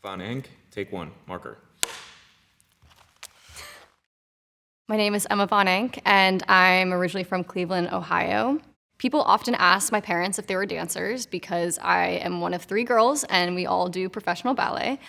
Von Enck, take one, marker. My name is Emma Von Enck, and I'm originally from Cleveland, Ohio. People often ask my parents if they were dancers because I am one of 3 girls and we all do professional ballet.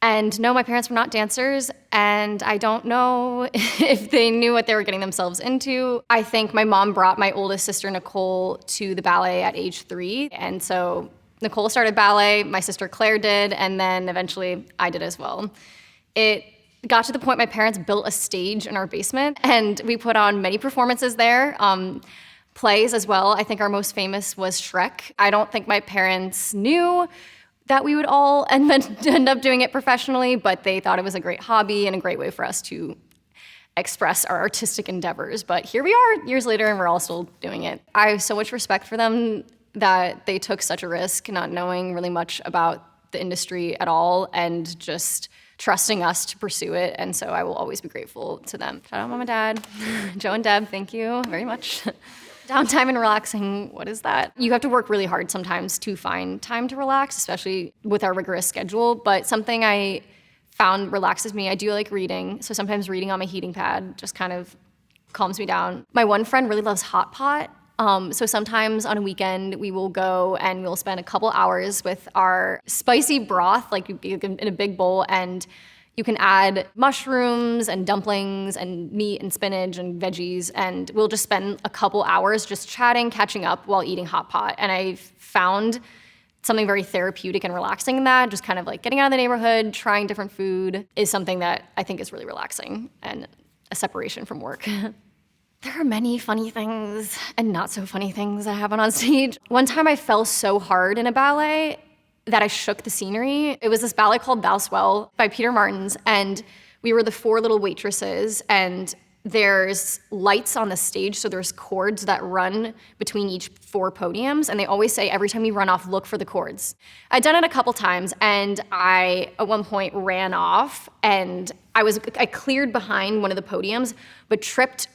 And no, my parents were not dancers, and I don't know if they knew what they were getting themselves into. I think my mom brought my oldest sister, Nicole, to the ballet at age 3, and so Nicole started ballet, my sister Claire did, and then eventually I did as well. It got to the point my parents built a stage in our basement, and we put on many performances there, plays as well. I think our most famous was Shrek. I don't think my parents knew that we would all end up doing it professionally, but they thought it was a great hobby and a great way for us to express our artistic endeavors. But here we are years later and we're all still doing it. I have so much respect for them that they took such a risk, not knowing really much about the industry at all and just trusting us to pursue it. And so I will always be grateful to them. Shout out Mom and Dad, Joe and Deb, thank you very much. Downtime and relaxing, what is that? You have to work really hard sometimes to find time to relax, especially with our rigorous schedule. But something I found relaxes me, I do like reading. So sometimes reading on my heating pad just kind of calms me down. My one friend really loves hot pot. So sometimes on a weekend, we will go and we'll spend a couple hours with our spicy broth, like in a big bowl, and you can add mushrooms and dumplings and meat and spinach and veggies, and we'll just spend a couple hours just chatting, catching up while eating hot pot. And I found something very therapeutic and relaxing in that. Just kind of like getting out of the neighborhood, trying different food is something that I think is really relaxing and a separation from work. There are many funny things and not so funny things that happen on stage. One time I fell so hard in a ballet that I shook the scenery. It was this ballet called Bowswell by Peter Martins, and we were the 4 little waitresses, and there's lights on the stage, so there's cords that run between each 4 podiums, and they always say every time you run off, look for the cords. I'd done it a couple times, and I, at one point, ran off, and I cleared behind one of the podiums, but tripped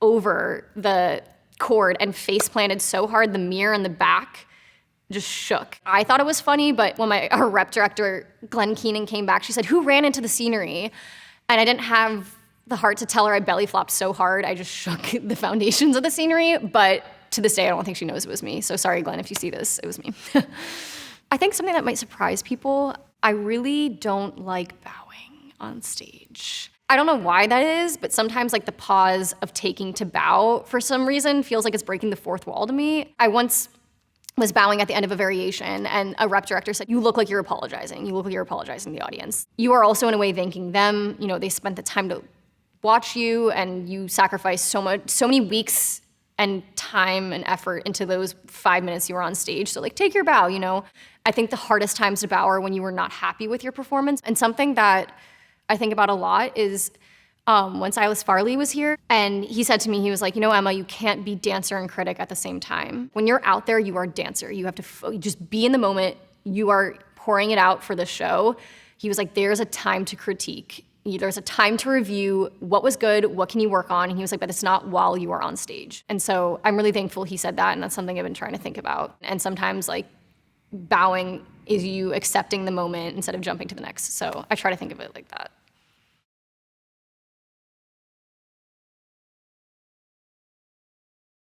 over the cord and face planted so hard the mirror in the back just shook. I thought it was funny, but when our rep director, Glenn Keenan, came back, she said, "Who ran into the scenery?" And I didn't have the heart to tell her I belly flopped so hard, I just shook the foundations of the scenery, but to this day, I don't think she knows it was me. So sorry, Glenn, if you see this, it was me. I think something that might surprise people, I really don't like bowing on stage. I don't know why that is, but sometimes like the pause of taking to bow for some reason feels like it's breaking the 4th wall to me. I once was bowing at the end of a variation, and a rep director said, "You look like you're apologizing. You look like you're apologizing to the audience. You are also in a way thanking them. You know, they spent the time to watch you, and you sacrificed so many weeks and time and effort into those 5 minutes you were on stage. So like, take your bow, you know?" I think the hardest times to bow are when you were not happy with your performance. And something that I think about a lot is when Silas Farley was here, and he said to me, he was like, "You know, Emma, you can't be dancer and critic at the same time. When you're out there, you are a dancer. You have to just be in the moment. You are pouring it out for the show." He was like, "There's a time to critique. There's a time to review what was good, what can you work on?" And he was like, "But it's not while you are on stage." And so I'm really thankful he said that, and that's something I've been trying to think about. And sometimes like bowing is you accepting the moment instead of jumping to the next. So I try to think of it like that.